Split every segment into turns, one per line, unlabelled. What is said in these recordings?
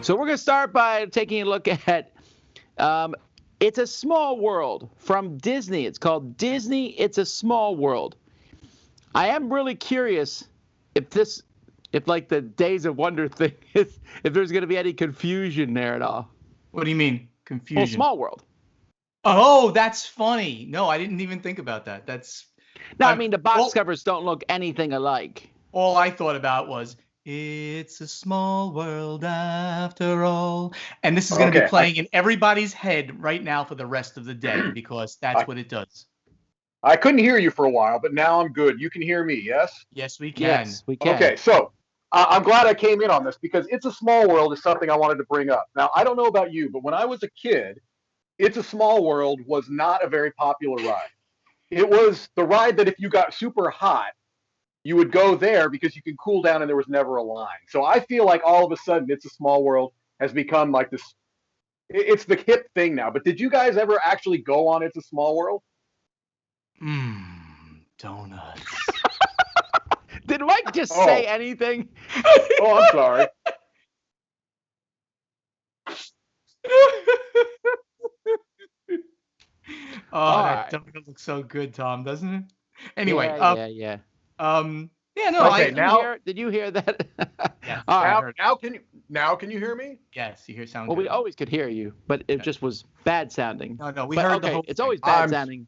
So we're going to start by taking a look at It's a Small World from Disney. It's called Disney It's a Small World. I am really curious if like the Days of Wonder thing is, if there's going to be any confusion there at all.
What do you mean, confusion?
Well, Small World.
Oh, that's funny. No, I didn't even think about that.
No, I mean, the box covers don't look anything alike.
All I thought about was, it's a small world after all. And this is going to be playing in everybody's head right now for the rest of the day, because that's what it does.
I couldn't hear you for a while, but now I'm good. You can hear me, yes?
Yes, we can.
Yes, we can.
Okay, so I'm glad I came in on this, because It's a Small World is something I wanted to bring up. Now, I don't know about you, but when I was a kid, It's a Small World was not a very popular ride. It was the ride that if you got super hot, you would go there because you could cool down and there was never a line. So I feel like all of a sudden It's a Small World has become like this. It's the hip thing now. But did you guys ever actually go on It's a Small World?
Donuts.
Did Mike just say anything?
Oh, I'm sorry.
That donut looks so good, Tom, doesn't it? Anyway,
yeah.
No.
Okay,
did you hear that?
Yes,
now can you hear me?
Yes, you hear sound.
Well,
good.
we always could hear you, but it just was bad sounding.
No, we heard the whole.
It's always bad sounding.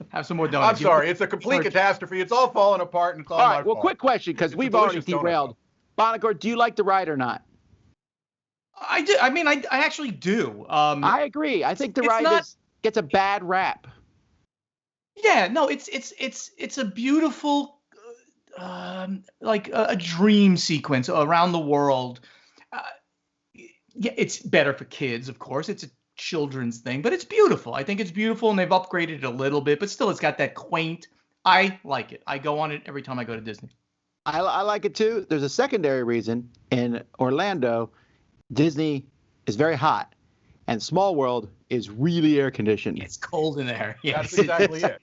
Have some more donuts.
I'm sorry, it's a complete catastrophe. It's all falling apart, and it's all my fault.
Well, quick question, because we've already derailed. Buonocore, do you like the ride or not?
I do. I mean, I actually do.
I agree. I think the ride gets a bad rap.
Yeah, no, it's a beautiful, like a dream sequence around the world. Yeah, it's better for kids, of course. It's a children's thing, but it's beautiful. I think it's beautiful, and they've upgraded it a little bit, but still, it's got that quaint. I like it. I go on it every time I go to Disney.
I like it too. There's a secondary reason. In Orlando, Disney is very hot, and Small World is really air conditioned.
It's cold in there. Yes.
That's exactly it.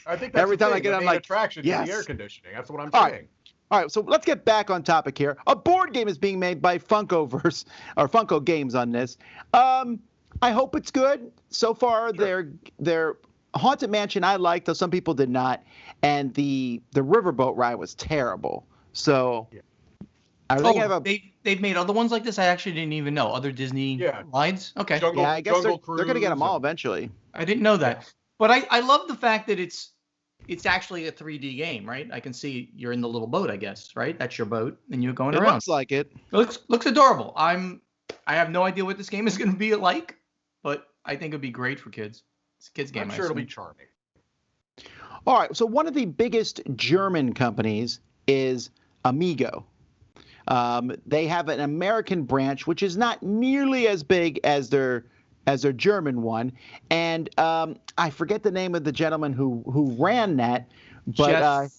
I think that's
every time I get, I'm like,
attraction
yes.
to the air conditioning. That's what I'm saying.
All right, so let's get back on topic here. A board game is being made by Funkoverse or Funko Games on this. I hope it's good. So far, their Haunted Mansion I liked, though some people did not, and the Riverboat ride was terrible. So,
they've made other ones like this. I actually didn't even know other Disney rides. Okay,
I guess they're going to get them all eventually.
I didn't know that, but I love the fact that it's actually a 3D game, right? I can see you're in the little boat, I guess, right? That's your boat, and you're going around.
It looks like it.
It looks adorable. I have no idea what this game is going to be like, but I think it'd be great for kids. It's a kids game.
I'm sure it'll be charming.
All right. So one of the biggest German companies is Amigo. They have an American branch, which is not nearly as big as their German one. And I forget the name of the gentleman who ran that, but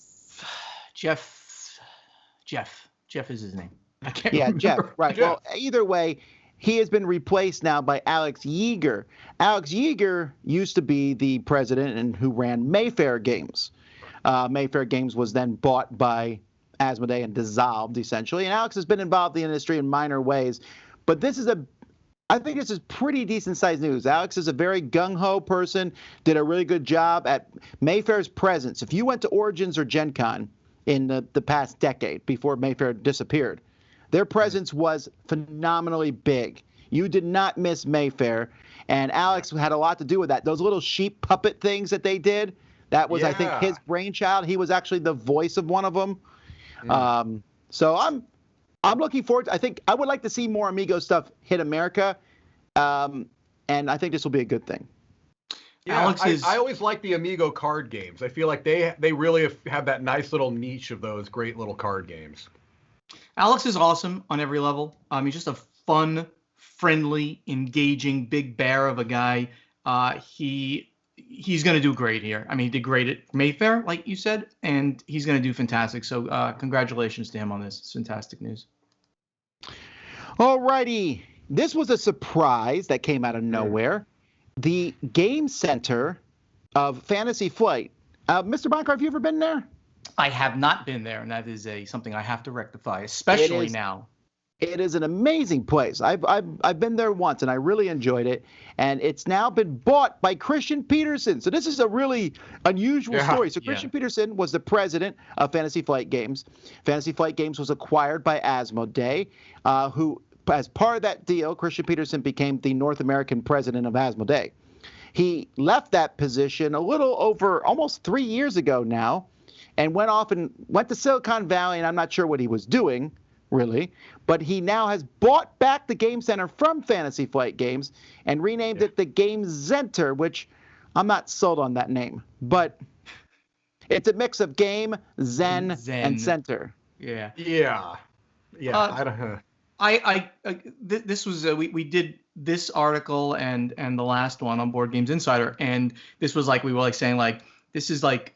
Jeff is his name. I can't remember.
Jeff. Right. Well, either way, he has been replaced now by Alex Yeager. Alex Yeager used to be the president and who ran Mayfair Games. Mayfair Games was then bought by Asmodee and dissolved, essentially. And Alex has been involved in the industry in minor ways. But I think this is pretty decent-sized news. Alex is a very gung-ho person, did a really good job at Mayfair's presence. If you went to Origins or GenCon in the past decade, before Mayfair disappeared, their presence was phenomenally big. You did not miss Mayfair, and Alex had a lot to do with that. Those little sheep puppet things that they did, that was, I think, his brainchild. He was actually the voice of one of them. So I'm looking forward to, I think I would like to see more Amigo stuff hit America, and I think this will be a good thing.
Yeah, I always like the Amigo card games. I feel like they really have that nice little niche of those great little card games.
Alex is awesome on every level. He's just a fun, friendly, engaging, big bear of a guy. He's going to do great here. I mean, he did great at Mayfair, like you said, and he's going to do fantastic. So congratulations to him on this. It's fantastic news.
All righty. This was a surprise that came out of nowhere. The Game Center of Fantasy Flight. Mr. Buonocore, have you ever been there?
I have not been there, and that is something I have to rectify, especially now.
It is an amazing place. I've been there once, and I really enjoyed it. And it's now been bought by Christian Peterson. So this is a really unusual story. So Christian Peterson was the president of Fantasy Flight Games. Fantasy Flight Games was acquired by Asmodee, who, as part of that deal, Christian Peterson became the North American president of Asmodee. He left that position a little over almost 3 years ago now, and went to Silicon Valley, and I'm not sure what he was doing, really, but he now has bought back the Game Center from Fantasy Flight Games and renamed it the Game Center, which I'm not sold on that name, but it's a mix of game, zen. And center.
Yeah.
I don't know. This was we did this article and the last one on Board Games Insider, and this was like we were like saying like this is like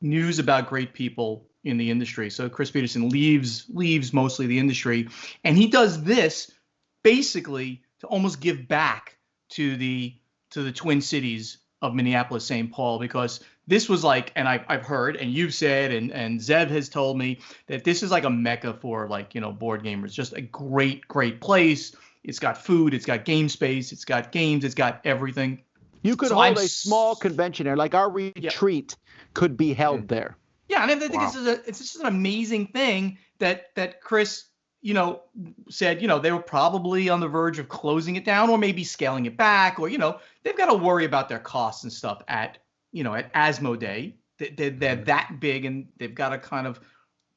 news about great people in the industry. So Chris Peterson leaves mostly the industry, and he does this basically to almost give back to the Twin Cities of Minneapolis, St. Paul, because this was like, and I've heard, and you've said, and Zev has told me that this is like a mecca for like, board gamers, just a great place. It's got food, it's got game space, it's got games, it's got everything.
You could hold a small convention there, like our retreat could be held there.
Yeah, and I think it's just an amazing thing that Chris, said, they were probably on the verge of closing it down or maybe scaling it back, or, they've got to worry about their costs and stuff at Asmodee. They're that big, and they've got to kind of,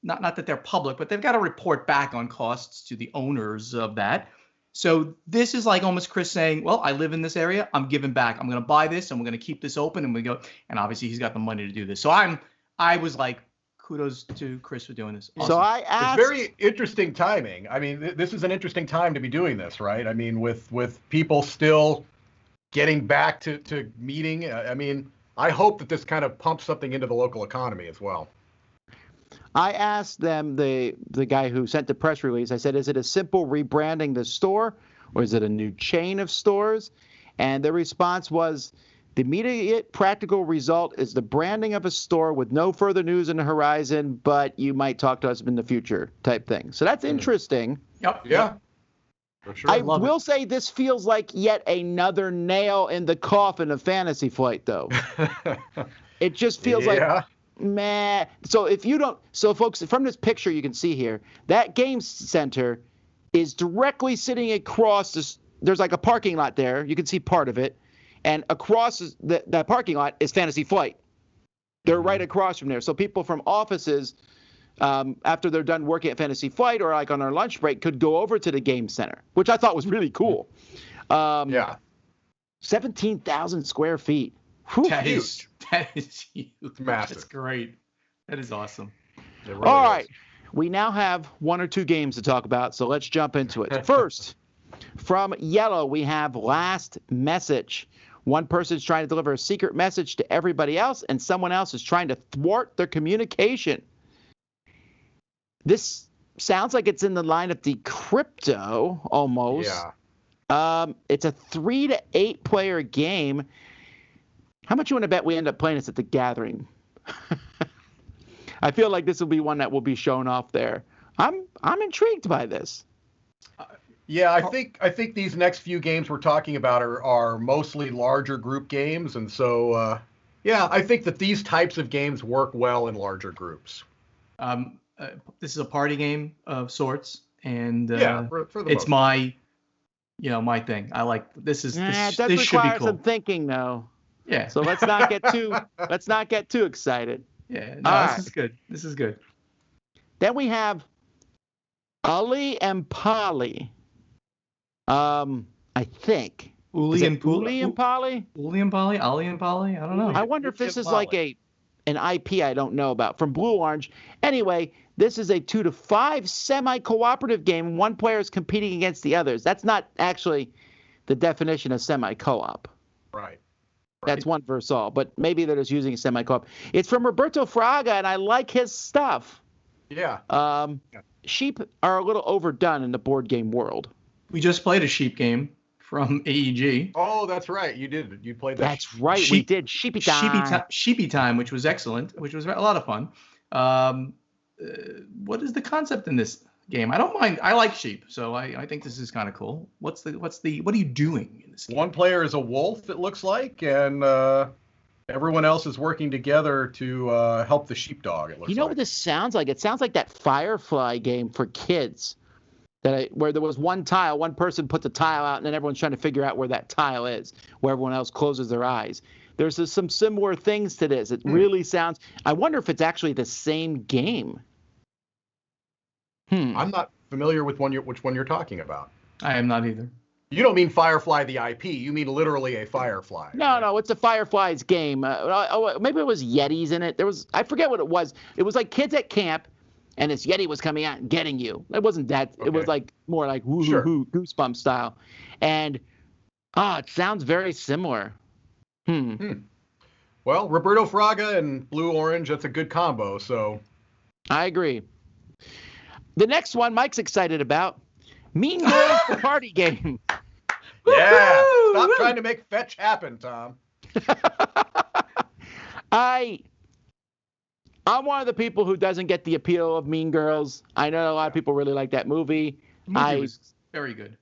not that they're public, but they've got to report back on costs to the owners of that. So this is like almost Chris saying, well, I live in this area, I'm giving back. I'm going to buy this, and we're going to keep this open, and we go. And obviously he's got the money to do this. So I was like, kudos to Chris for doing this. Awesome.
So I asked.
It's very interesting timing. I mean, this is an interesting time to be doing this, right? I mean, with people still getting back to meeting. I mean, I hope that this kind of pumps something into the local economy as well.
I asked them, the guy who sent the press release, I said, is it a simple rebranding the store, or is it a new chain of stores? And the response was, the immediate practical result is the branding of a store with no further news on the horizon, but you might talk to us in the future type thing. So that's interesting.
Yep.
Yeah. For sure.
I will say this feels like yet another nail in the coffin of Fantasy Flight, though. It just feels like, meh. So folks, from this picture you can see here, that game center is directly sitting across this. There's like a parking lot there. You can see part of it. And across that parking lot is Fantasy Flight. They're right across from there. So people from offices, after they're done working at Fantasy Flight or like on their lunch break, could go over to the game center, which I thought was really cool. 17,000 square feet. Whew.
That is huge.
It's massive.
That's great. That is awesome.
Really
All right. We now have one or two games to talk about, so let's jump into it. First, from Yellow, we have Last Message. One person's trying to deliver a secret message to everybody else, and someone else is trying to thwart their communication. This sounds like it's in the line of the crypto, almost.
Yeah.
It's a 3 to 8 player game. How much you want to bet we end up playing this at the gathering? I feel like this will be one that will be shown off there. I'm intrigued by this.
Yeah, I think these next few games we're talking about are mostly larger group games, and so I think that these types of games work well in larger groups.
This is a party game of sorts, and
for the
it's my thing. I like this.
It does
this should be
require
cool.
some thinking, though.
Yeah.
So let's not get too excited.
Yeah. No, this is good. This is good.
Then we have Ali and Polly. I think.
Uli and
Polly?
Uli and Polly? Ali and Polly? I don't know.
I wonder if this is like an IP I don't know about from Blue Orange. Anyway, this is a 2 to 5 semi-cooperative game. One player is competing against the others. That's not actually the definition of semi-co-op.
Right.
That's one versus all, but maybe they're just using a semi-co-op. It's from Roberto Fraga, and I like his stuff.
Yeah.
Sheep are a little overdone in the board game world.
We just played a sheep game from AEG.
Oh, that's right. You did. You played that.
That's right. We did Sheepy Time.
Sheepy Time, which was excellent, which was a lot of fun. What is the concept in this game. I don't mind. I like sheep, so I think this is kind of cool. What are you doing in this game?
One player is a wolf, it looks like, and everyone else is working together to help the sheepdog. It looks
You know
like.
what this sounds like? It sounds like that Firefly game for kids, where there was one tile, one person puts a tile out, and then everyone's trying to figure out where that tile is, where everyone else closes their eyes. There's some similar things to this. It really sounds. I wonder if it's actually the same game.
I'm not familiar with which one you're talking about.
I am not either.
You don't mean Firefly the IP. You mean literally a Firefly.
No, no, it's a Fireflies game. Maybe it was Yetis in it. I forget what it was. It was like kids at camp, and this Yeti was coming out and getting you. It wasn't that. Okay. It was like more like woo-hoo-hoo, Goosebump style. And, it sounds very similar.
Well, Roberto Fraga and Blue Orange, that's a good combo, so.
I agree. The next one Mike's excited about, Mean Girls the Party Game.
Yeah, stop trying to make fetch happen, Tom.
I'm one of the people who doesn't get the appeal of Mean Girls. I know a lot of people really like that movie.
The movie was very good.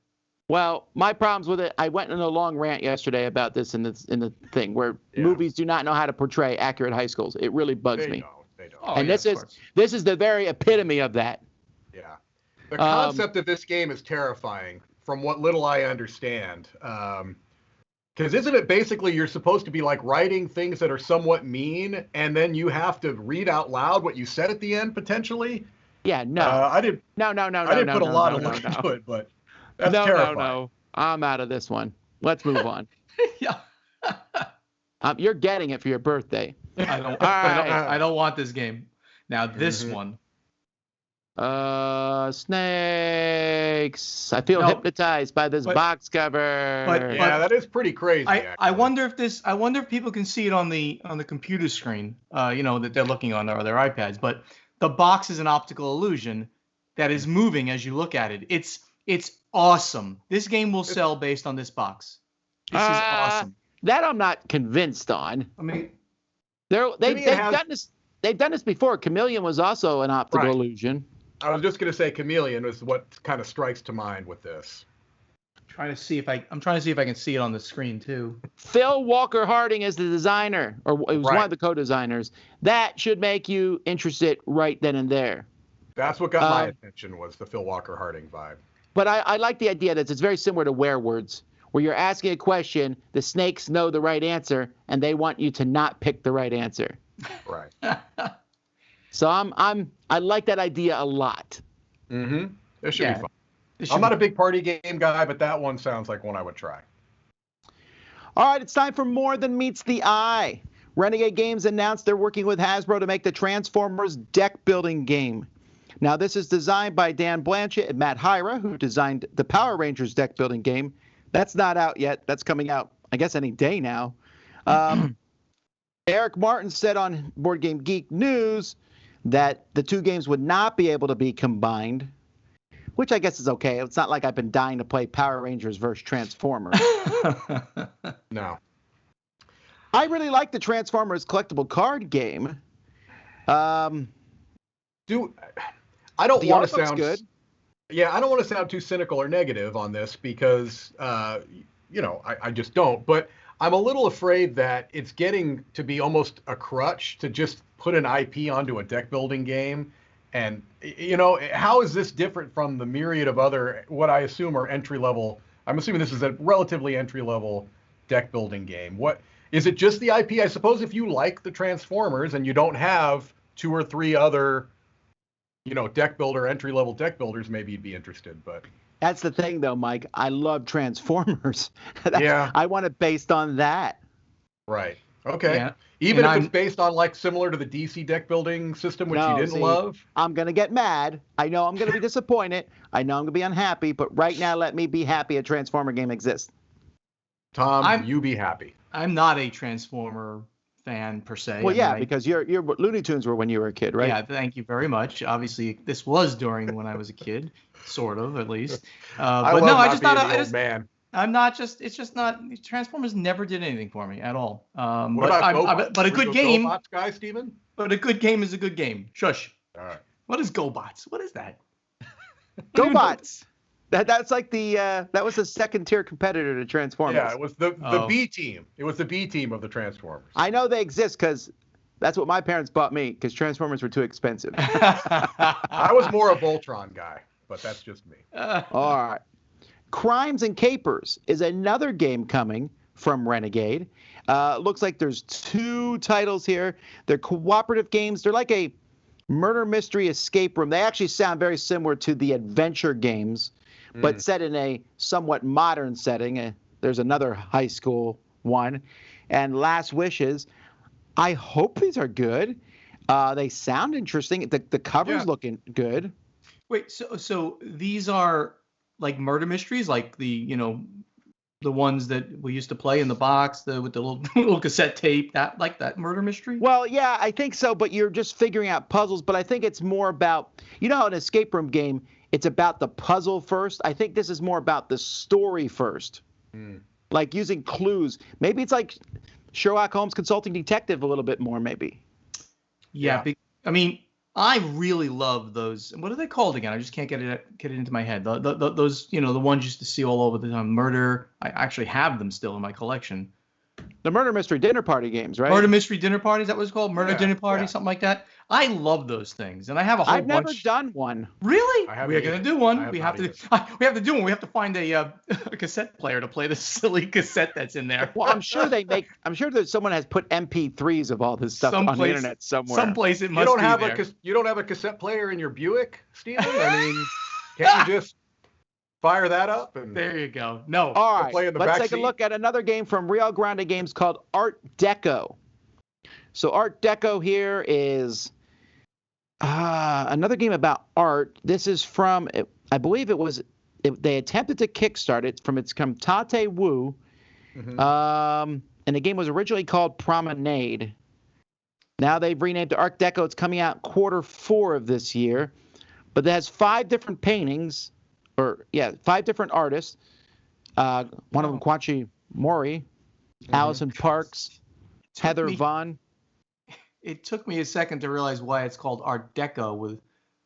Well, my problems with it, I went in a long rant yesterday about this in the thing where movies do not know how to portray accurate high schools. It really bugs me.
They don't.
And this is the very epitome of that.
Yeah. The concept of this game is terrifying from what little I understand. Because isn't it basically you're supposed to be like writing things that are somewhat mean, and then you have to read out loud what you said at the end potentially?
Yeah, no.
I didn't put a lot of work into it, but that's terrifying.
No. I'm out of this one. Let's move on.
Yeah.
You're getting it for your birthday.
I don't want this game. Now this one.
Snakes. I feel hypnotized by this box cover.
But that is pretty crazy.
I wonder if people can see it on the computer screen, that they're looking on or their iPads. But the box is an optical illusion that is moving as you look at it. It's awesome. This game will sell based on this box. This is awesome.
That I'm not convinced on.
I mean,
they've done this. They've done this before. Chameleon was also an optical illusion.
I was just going to say Chameleon is what kind of strikes to mind with this.
I'm trying to see if I can see it on the screen too.
Phil Walker Harding is the designer, or it was one of the co-designers. That should make you interested right then and there.
That's what got my attention, was the Phil Walker Harding vibe.
But I like the idea that it's very similar to Werewords, where you're asking a question, the snakes know the right answer, and they want you to not pick the right answer.
Right.
So I like that idea a lot.
Mm-hmm. It should be fun. I'm not a big party game guy, but that one sounds like one I would try.
All right, it's time for more than meets the eye. Renegade Games announced they're working with Hasbro to make the Transformers deck building game. Now, this is designed by Dan Blanchett and Matt Hyra, who designed the Power Rangers deck building game. That's not out yet. That's coming out, I guess, any day now. Eric Martin said on Board Game Geek News that the two games would not be able to be combined, which I guess is okay. It's not like I've been dying to play Power Rangers versus Transformers.
No.
I really like the Transformers collectible card game.
I don't want to sound
good.
Yeah, I don't want to sound too cynical or negative on this because, I just don't. But I'm a little afraid that it's getting to be almost a crutch to just put an IP onto a deck building game. And, how is this different from the myriad of other, what I assume are entry level? I'm assuming this is a relatively entry level deck building game. What is it? Just the IP? I suppose if you like the Transformers and you don't have 2 or 3 other, entry level deck builders, maybe you'd be interested. But
that's the thing, though, Mike. I love Transformers.
Yeah.
I want it based on that.
Right. Okay. Yeah. Even if it's based on similar to the DC deck building system, which you didn't love.
I'm going to get mad. I know I'm going to be disappointed. I know I'm going to be unhappy. But right now, let me be happy a Transformer game exists.
Tom, you be happy.
I'm not a Transformer fan per se.
Well, because your Looney Tunes were when you were a kid, right?
Yeah, thank you very much. Obviously, this was during when I was a kid, sort of, at least. Man. I'm not just. It's just not. Transformers never did anything for me at all. But a good game.
GoBots guy, Steven?
But a good game is a good game. Shush.
All right.
What is GoBots? What is that?
GoBots. That's like that was a second tier competitor to Transformers.
Yeah, it was the B team. It was the B team of the Transformers.
I know they exist because that's what my parents bought me because Transformers were too expensive.
I was more a Voltron guy, but that's just me.
All right. Crimes and Capers is another game coming from Renegade. Looks like there's 2 titles here. They're cooperative games. They're like a murder mystery escape room. They actually sound very similar to the adventure games, but set in a somewhat modern setting. There's another high school one. And Last Wishes. I hope these are good. They sound interesting. The cover's looking good.
Wait, so these are like murder mysteries, like the ones that we used to play in the box, with the little cassette tape, that murder mystery?
Well, yeah, I think so, but you're just figuring out puzzles. But I think it's more about, how an escape room game, it's about the puzzle first. I think this is more about the story first. Like using clues. Maybe it's like Sherlock Holmes Consulting Detective a little bit more, maybe.
Yeah. I mean, I really love those. What are they called again? I just can't get it into my head. Those, the ones you used to see all over the time. Murder. I actually have them still in my collection.
The murder mystery dinner party games, right?
Murder mystery dinner party. Is that what it's called? Murder dinner party, something like that. I love those things, and I have a whole bunch.
I've never done one.
Really? We're gonna do one. We have to do one. We have to find a cassette player to play the silly cassette that's in there.
Well, I'm sure that someone has put MP3s of all this stuff on the internet somewhere.
Someplace it must be there.
You don't have a cassette player in your Buick, Steven? I mean, can't you just fire that up? And
there you go. No.
All right. Let's take a look at another game from Rio Grande Games called Art Deco. So Art Deco here is another game about art. This is from, I believe they attempted to kickstart it from Tate Wu. And the game was originally called Promenade. Now they've renamed it Art Deco. It's coming out Q4 of this year. But it has 5 different paintings. 5 different artists. One of them, Quachi Mori, Allison Parks, Heather Vaughn.
It took me a second to realize why it's called Art Deco with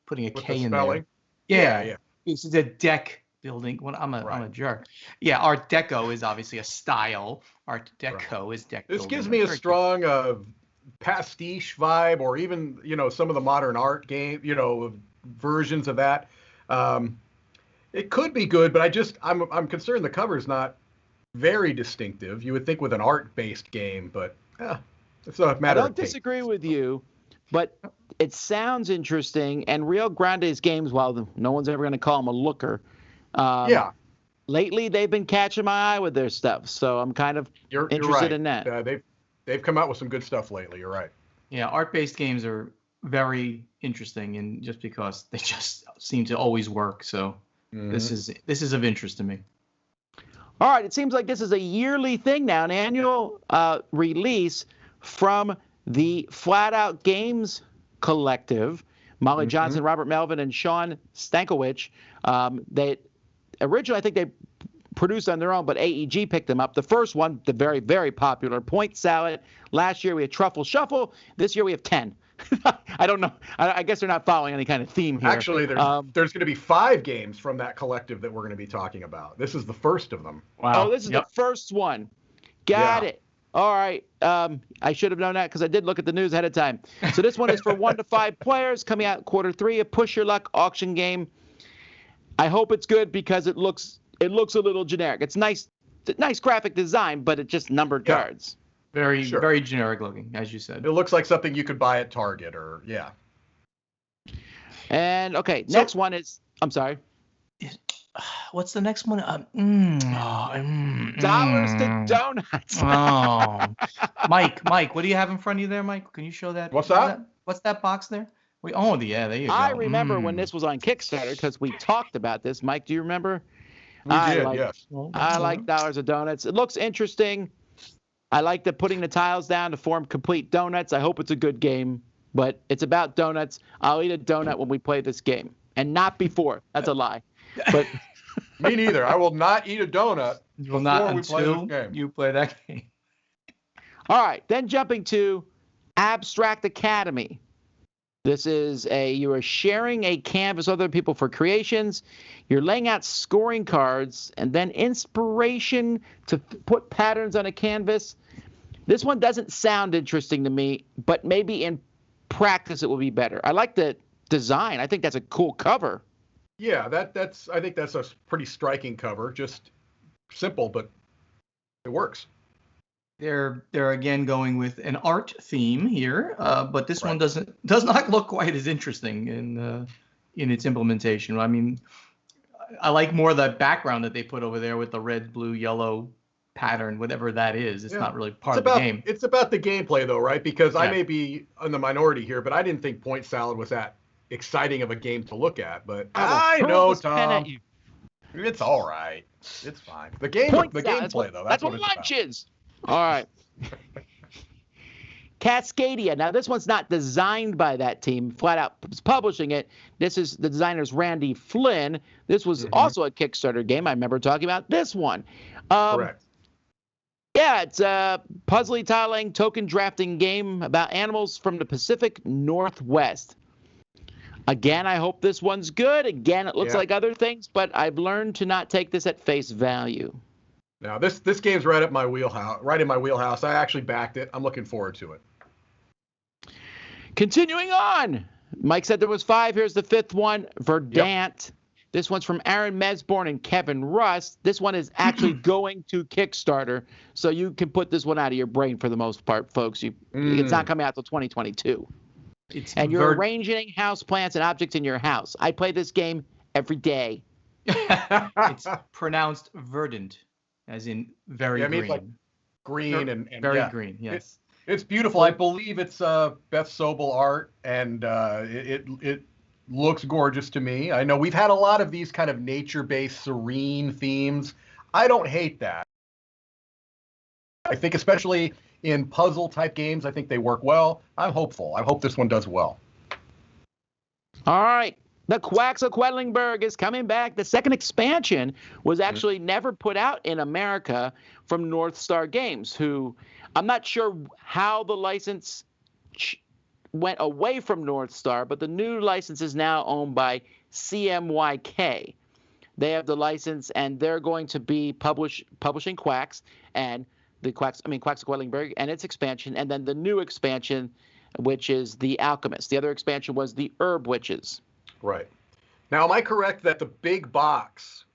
putting a K in
spelling.
there. Yeah. This is a deck building. Well, I'm a jerk. Yeah, Art Deco is obviously a style. Art Deco is deck building.
This gives me a strong pastiche vibe, or even some of the modern art game versions of that. It could be good, but I'm concerned the cover's not very distinctive. You would think with an art-based game, but it's a matter of
I don't disagree with you, but it sounds interesting. And Rio Grande's games, while no one's ever going to call them a looker, lately they've been catching my eye with their stuff. So I'm kind of interested in that.
They've come out with some good stuff lately. You're right.
Yeah, art-based games are very interesting, and just because they just seem to always work. So this is of interest to me.
All right, it seems like this is a yearly thing now, an annual release from the Flat Out Games Collective. Molly Johnson, Robert Melvin, and Sean Stankiewicz. They originally, I think they produced on their own, but AEG picked them up. The first one, the very, very popular Point Salad. Last year we had Truffle Shuffle. This year we have 10. I don't know. I guess they're not following any kind of theme here.
Actually, there's going to be 5 games from that collective that we're going to be talking about. This is the first of them.
Wow. Oh, this is the first one. Got it. All right. I should have known that because I did look at the news ahead of time. So this one is for 1 to 5 players, coming out Q3, a push your luck auction game. I hope it's good because it looks a little generic. It's nice graphic design, but it's just numbered cards.
Very generic looking, as you said.
It looks like something you could buy at Target or
And next one is, I'm sorry.
What's the next one?
Dollars to Donuts.
Mike, what do you have in front of you there, Mike? Can you show that?
What's that?
What's that box there? There you go.
I remember when this was on Kickstarter because we talked about this. Mike, do you remember?
Yes.
I like Dollars of Donuts. It looks interesting. I like putting the tiles down to form complete donuts. I hope it's a good game, but it's about donuts. I'll eat a donut when we play this game, and not before. That's a lie. But
me neither. I will not eat a donut.
You will not until you play that game. All
right, then jumping to Abstract Academy. You are sharing a canvas with other people for creations. You're laying out scoring cards and then inspiration to put patterns on a canvas. This one doesn't sound interesting to me, but maybe in practice it will be better. I like the design. I think that's a cool cover.
Yeah, I think that's a pretty striking cover. Just simple, but it works.
They're again going with an art theme here, but this one does not look quite as interesting in its implementation. I mean, I like more the background that they put over there with the red, blue, yellow pattern, whatever that is. It's not really part of the game.
It's about the gameplay, though, right? Because I may be in the minority here, but I didn't think Point Salad was that exciting of a game to look at. But I know, Tom. It's all right. It's fine. The gameplay, though. That's what lunch is.
All right. Cascadia. Now, this one's not designed by that team. Flat out publishing it. This is the designer's Randy Flynn. This was also a Kickstarter game. I remember talking about this one.
Correct.
Yeah, it's a puzzly tiling token drafting game about animals from the Pacific Northwest. Again, I hope this one's good. Again, it looks like other things, but I've learned to not take this at face value.
Now, this game's right in my wheelhouse. I actually backed it. I'm looking forward to it.
Continuing on. Mike said there was 5. Here's the 5th one, Verdant. Yep. This one's from Aaron Mesborn and Kevin Rust. This one is actually going to Kickstarter, so you can put this one out of your brain for the most part, folks. It's not coming out till 2022. You're arranging house plants and objects in your house. I play this game every day.
It's pronounced Verdant, as in very green.
It's like green and
very green. Yes,
it's beautiful. I believe it's Beth Sobel art, and it looks gorgeous to me. I know we've had a lot of these kind of nature-based, serene themes. I don't hate that. I think especially in puzzle-type games, I think they work well. I'm hopeful. I hope this one does well.
All right. The Quacks of Quedlinburg is coming back. The second expansion was actually never put out in America from North Star Games, who I'm not sure how the license went away from North Star, but the new license is now owned by CMYK. They have the license, and they're going to be publishing Quacks and Quacks of Quedlinburg and its expansion, and then the new expansion, which is the Alchemist. The other expansion was the Herb Witches.
Right. Now, am I correct that the big box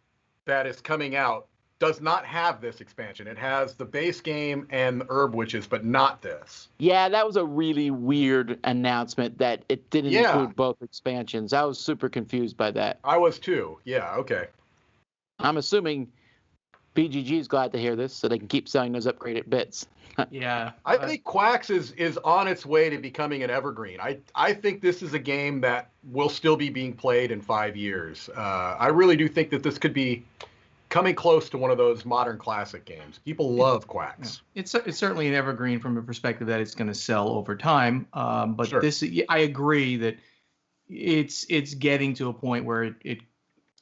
that is coming out does not have this expansion? It has the base game and the Herb Witches, but not this.
Yeah, that was a really weird announcement that it didn't include both expansions. I was super confused by that.
I was too. Yeah, okay.
I'm assuming BGG is glad to hear this so they can keep selling those upgraded bits.
Yeah.
I think Quacks is on its way to becoming an evergreen. I think this is a game that will still be being played in 5 years. I really do think that this could be coming close to one of those modern classic games. People love Quacks.
It's certainly an evergreen from a perspective that it's going to sell over time. But this, I agree that it's getting to a point where it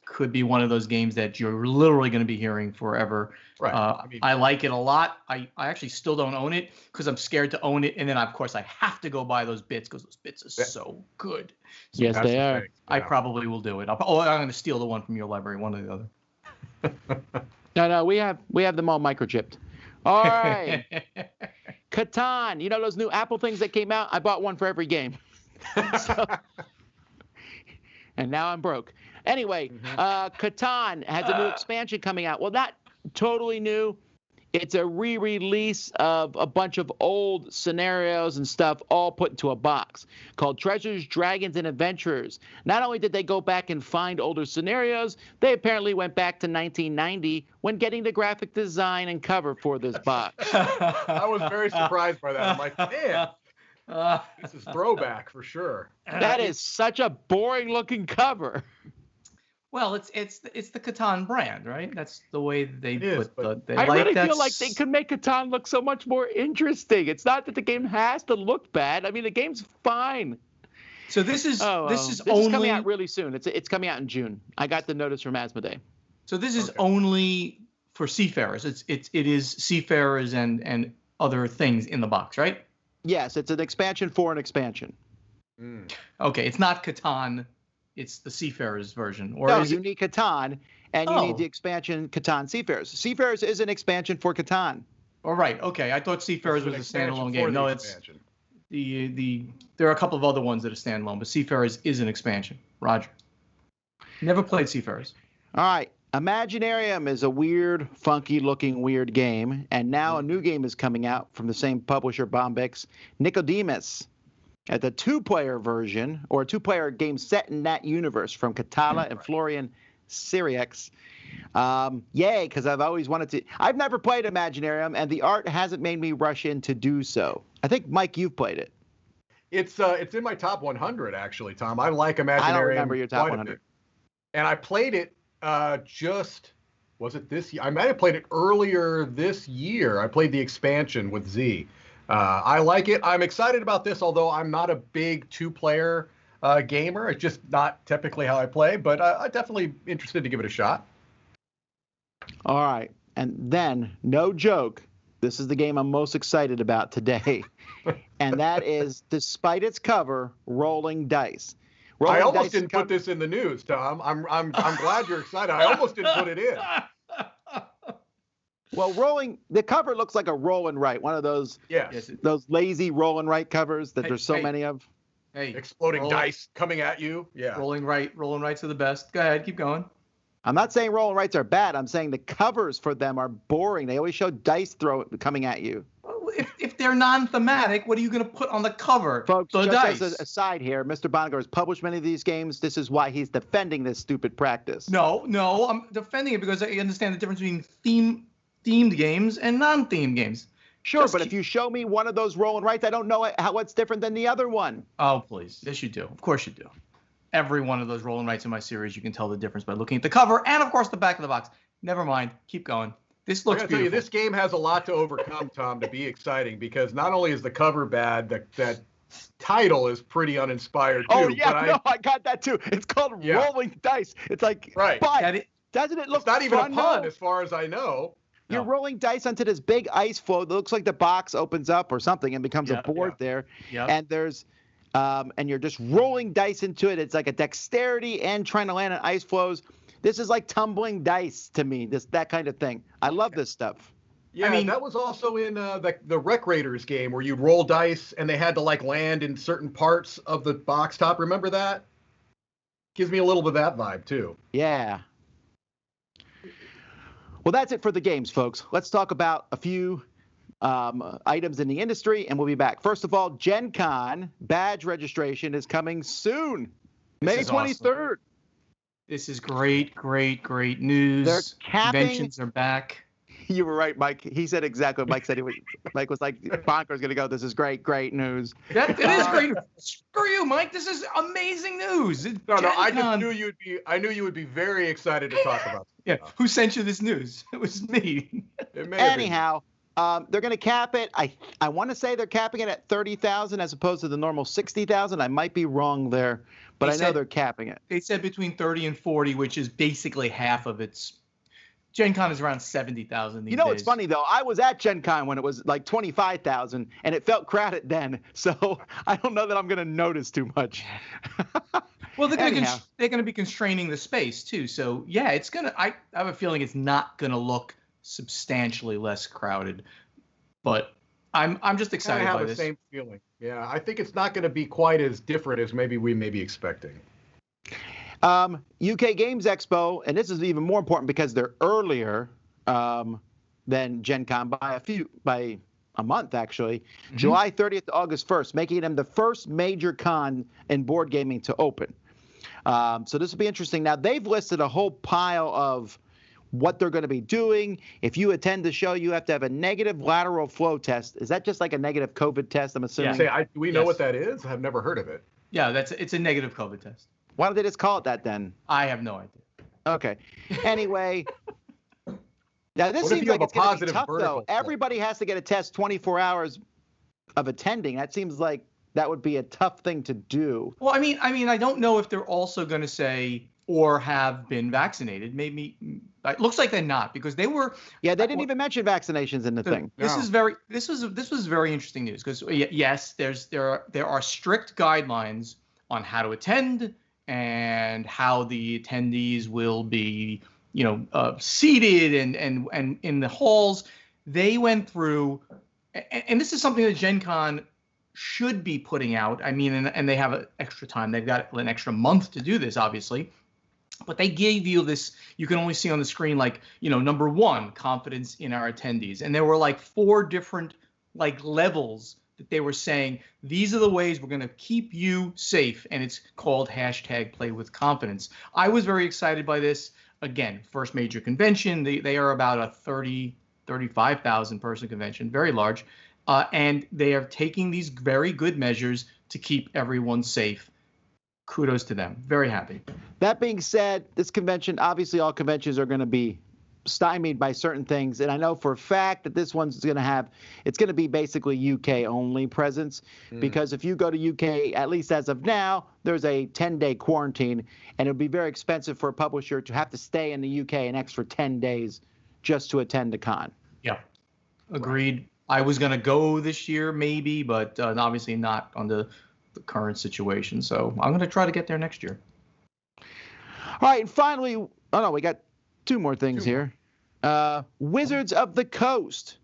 could be one of those games that you're literally going to be hearing forever.
Right.
I like it a lot. I actually still don't own it because I'm scared to own it. And then, of course, I have to go buy those bits because those bits are so good. So
yes, they are.
I probably will do it. I'm going to steal the one from your library, one or the other.
No, we have them all microchipped. All right. Katan. You know those new Apple things that came out? I bought one for every game. And now I'm broke. Anyway, Katan has a new expansion coming out. Well, not totally new. It's a re-release of a bunch of old scenarios and stuff all put into a box called Treasures, Dragons, and Adventurers. Not only did they go back and find older scenarios, they apparently went back to 1990 when getting the graphic design and cover for this box.
I was very surprised by that. I'm like, man, this is throwback for sure.
That is such a boring-looking cover.
Well, it's the Katan brand, right? That's the way they put the.
I really feel like they could make Katan look so much more interesting. It's not that the game has to look bad. I mean, the game's fine.
So this is
coming out really soon. It's coming out in June. I got the notice from Asmodee.
So this is only for seafarers. It is seafarers and other things in the box, right?
Yes, it's an expansion for an expansion.
Okay, it's not Katan. It's the Seafarers version. Or
No,
is
you
it?
need Katan, and you need the expansion Katan Seafarers. Seafarers is an expansion for Katan.
All right. Okay, I thought Seafarers was a standalone game. No, it's there are a couple of other ones that are standalone, but Seafarers is an expansion. Roger. Never played Seafarers.
All right. Imaginarium is a weird, funky-looking weird game, and now a new game is coming out from the same publisher, Bombix, Nicodemus. At the two-player version, or a two-player game set in that universe from Katala and Florian Siriex. Yay, because I've always wanted to. I've never played Imaginarium, and the art hasn't made me rush in to do so. I think, Mike, you've played it.
It's in my top 100, actually, Tom. I like Imaginarium.
I don't remember your top 100.
And I played it was it this year? I might have played it earlier this year. I played the expansion with Z. I like it. I'm excited about this, although I'm not a big two-player gamer. It's just not typically how I play, but I'm definitely interested to give it a shot.
All right. And then, no joke, this is the game I'm most excited about today. And that is, despite its cover, Rolling Dice.
I almost didn't put this in the news, Tom. I'm glad you're excited. I almost didn't put it in.
Well, the cover looks like a roll and write, one of those those lazy roll and write covers that there's so many of.
Hey,
exploding dice coming at you. Yeah.
Rolling rights are the best. Go ahead, keep going.
I'm not saying roll and writes are bad. I'm saying the covers for them are boring. They always show dice coming at you.
If they're non-thematic, what are you going to put on the cover?
Folks,
the
just
dice.
as a aside here, Mr. Buonocore has published many of these games. This is why he's defending this stupid practice.
No, I'm defending it because I understand the difference between themed games and non-themed games.
Sure, but if you show me one of those roll and writes, I don't know what's different than the other one.
Oh, please. Yes, you do. Of course you do. Every one of those roll and writes in my series, you can tell the difference by looking at the cover and, of course, the back of the box. Never mind. Keep going. This looks beautiful.
Tell you, this game has a lot to overcome, Tom, to be exciting, because not only is the cover bad, that title is pretty uninspired, too.
Oh, yeah, I got that, too. It's called Rolling Dice. It's like,
right.
But doesn't it look
It's not even
fun,
a pun,
though?
as far as I know.
You're rolling dice onto this big ice floe that looks like the box opens up or something and becomes a board there. Yep. And there's and you're just rolling dice into it. It's like a dexterity and trying to land on ice floes. This is like tumbling dice to me, that kind of thing. I love this stuff.
Yeah, I mean, that was also in the Wreck Raiders game where you'd roll dice and they had to like land in certain parts of the box top. Remember that? Gives me a little bit of that vibe too.
Yeah. Well, that's it for the games, folks. Let's talk about a few items in the industry, and we'll be back. First of all, GenCon badge registration is coming soon, May 23rd.
Awesome. This is great news.
They're capping.
Conventions are back.
You were right, Mike. He said exactly what Mike said. Mike was like, Bonker's going to go, this is great news.
It is great. Screw you, Mike. This is amazing news.
No, I just knew you would be very excited to talk about this.
Yeah, who sent you this news? It was me.
Anyhow, they're going to cap it. I want to say they're capping it at 30,000 as opposed to the normal 60,000. I might be wrong there, but I know they're capping it.
They said between 30 and 40, which is basically half of its. GenCon is around 70,000 these days.
It's funny, though. I was at GenCon when it was like 25,000, and it felt crowded then. So I don't know that I'm going to notice too much.
Well, they're going to be constraining the space, too. So, yeah, it's going to – I have a feeling it's not going to look substantially less crowded. But I'm just excited by this. I have
the same feeling. Yeah, I think it's not going to be quite as different as maybe we may be expecting.
UK Games Expo, and this is even more important because they're earlier than GenCon by a month, actually. Mm-hmm. July 30th to August 1st, making them the first major con in board gaming to open. So this will be interesting. Now, they've listed a whole pile of what they're going to be doing. If you attend the show, you have to have a negative lateral flow test. Is that just like a negative COVID test, I'm assuming?
Yeah. Do we know what that is? I've never heard of it.
Yeah, it's a negative COVID test.
Why don't they just call it that then?
I have no idea. Okay.
Anyway, now this seems like it's going to be tough, though. Everybody has to get a test 24 hours of attending. That seems like that would be a tough thing to do.
Well, I mean, I don't know if they're also going to say or have been vaccinated. Maybe It looks like they're not, because they were.
Yeah, they didn't even mention vaccinations in the thing.
This was very interesting news, because yes, there are strict guidelines on how to attend and how the attendees will be, seated and in the halls. They went through, and this is something that GenCon should be putting out. I mean, and they have extra time. They've got an extra month to do this, obviously. But they gave you this, you can only see on the screen, like, number one, confidence in our attendees. And there were like 4 different levels that they were saying, these are the ways we're going to keep you safe. And it's called #PlayWithConfidence. I was very excited by this. Again, first major convention. They are about a 35,000 person convention, very large. And they are taking these very good measures to keep everyone safe. Kudos to them. Very happy.
That being said, this convention, obviously all conventions are going to be stymied by certain things. And I know for a fact that this one's going to it's going to be basically UK only presence. Because if you go to UK, at least as of now, there's a 10-day quarantine. And it would be very expensive for a publisher to have to stay in the UK an extra 10 days just to attend the con.
Yeah. Agreed. I was going to go this year, maybe, but obviously not on the current situation. So I'm going to try to get there next year.
All right. And finally, we got 2 more things here. Wizards of the Coast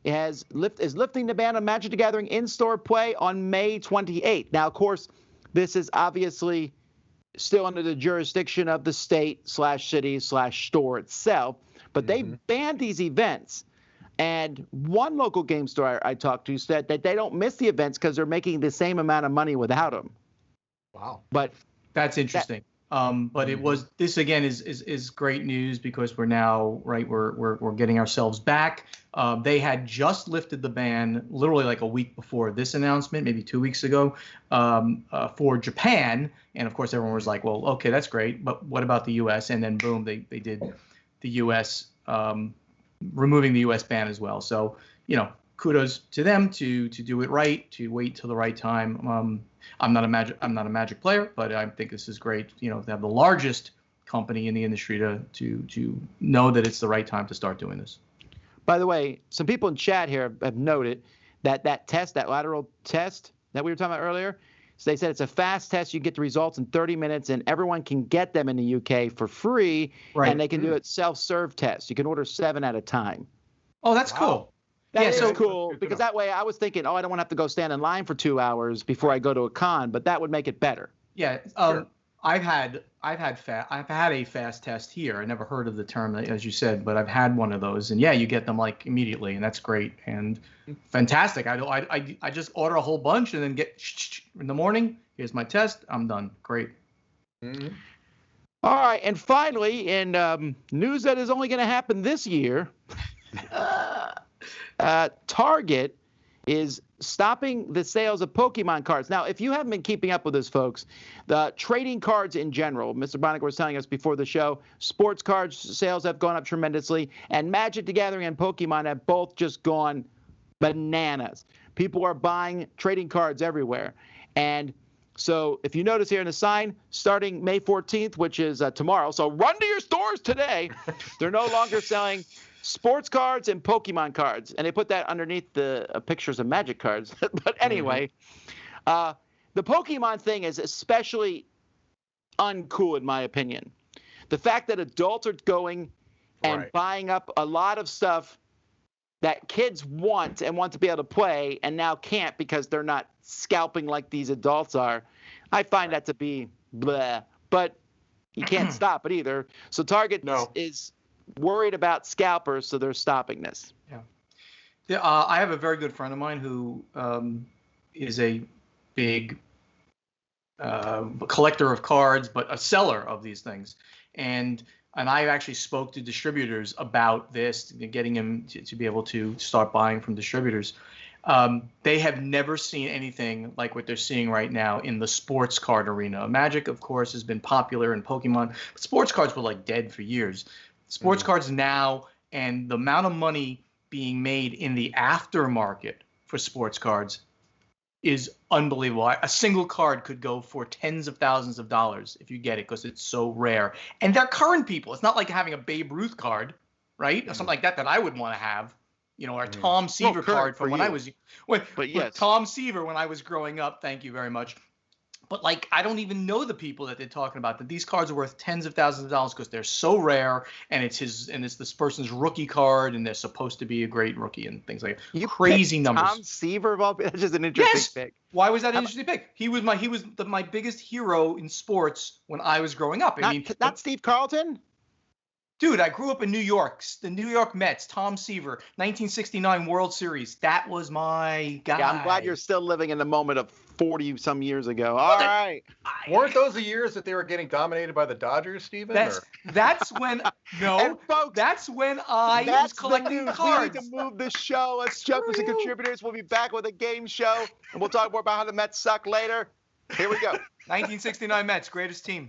is lifting the ban on Magic the Gathering in-store play on May 28th. Now, of course, this is obviously still under the jurisdiction of the state/city/store itself, but they banned these events. And one local game store I talked to said that they don't miss the events because they're making the same amount of money without them.
Wow.
But
that's interesting. But this again is great news, because we're now we're getting ourselves back. They had just lifted the ban literally like a week before this announcement, maybe 2 weeks ago, for Japan. And of course, everyone was like, well, okay, that's great, but what about the US? And then boom, they did the US, removing the US ban as well. So, kudos to them to do it right, to wait till the right time. I'm not a Magic player, but I think this is great, to have the largest company in the industry to know that it's the right time to start doing this.
By the way, some people in chat here have noted that lateral test that we were talking about earlier, so they said it's a fast test. You get the results in 30 minutes, and everyone can get them in the UK for free, and they can do it self-serve test. You can order 7 at a time.
Oh, that's cool.
That is cool, because that way I was thinking, I don't want to have to go stand in line for 2 hours before I go to a con, but that would make it better.
Yeah, sure. I've had a fast test here. I never heard of the term, as you said, but I've had one of those, and yeah, you get them like immediately, and that's great and fantastic. I just order a whole bunch and then get in the morning. Here's my test. I'm done. Great.
All right, and finally, in news that is only going to happen this year, Target is stopping the sales of Pokemon cards. Now, if you haven't been keeping up with this, folks, the trading cards in general, Mr. Buonocore was telling us before the show, sports cards sales have gone up tremendously, and Magic the Gathering and Pokemon have both just gone bananas. People are buying trading cards everywhere. And so if you notice here in the sign, starting May 14th, which is tomorrow, so run to your stores today, they're no longer selling sports cards and Pokemon cards, and they put that underneath the pictures of Magic cards. But anyway, the Pokemon thing is especially uncool in my opinion. The fact that adults are going and buying up a lot of stuff that kids want and want to be able to play and now can't because they're not scalping like these adults are, I find that to be bleh. But you can't stop it either. So Target is worried about scalpers, so they're stopping this.
Yeah, I have a very good friend of mine who is a big collector of cards, but a seller of these things. And I actually spoke to distributors about this, getting him to be able to start buying from distributors. They have never seen anything like what they're seeing right now in the sports card arena. Magic, of course, has been popular in Pokemon, but sports cards were like dead for years. Sports cards now, and the amount of money being made in the aftermarket for sports cards is unbelievable. A single card could go for tens of thousands of dollars if you get it because it's so rare. And they're current people. It's not like having a Babe Ruth card, right? Or something like that I would want to have. You know, or a Tom Seaver card from when I was Tom Seaver when I was growing up. Thank you very much. But like, I don't even know the people that they're talking about. That these cards are worth tens of thousands of dollars because they're so rare, and it's this person's rookie card, and they're supposed to be a great rookie and things like that.
You
Crazy numbers.
Tom Seaver, that's just an interesting pick.
Why was that an interesting pick? He was my biggest hero in sports when I was growing up.
Not Steve Carlton.
Dude, I grew up in New York. The New York Mets, Tom Seaver, 1969 World Series. That was my guy.
Yeah, I'm glad you're still living in the moment of 40-some years ago. All right.
Weren't those the years that they were getting dominated by the Dodgers, Steven?
That's when folks, that's when I was collecting cards.
We need to move the show. Let's jump to some contributors. We'll be back with a game show, and we'll talk more about how the Mets suck later. Here we go.
1969 Mets, greatest team.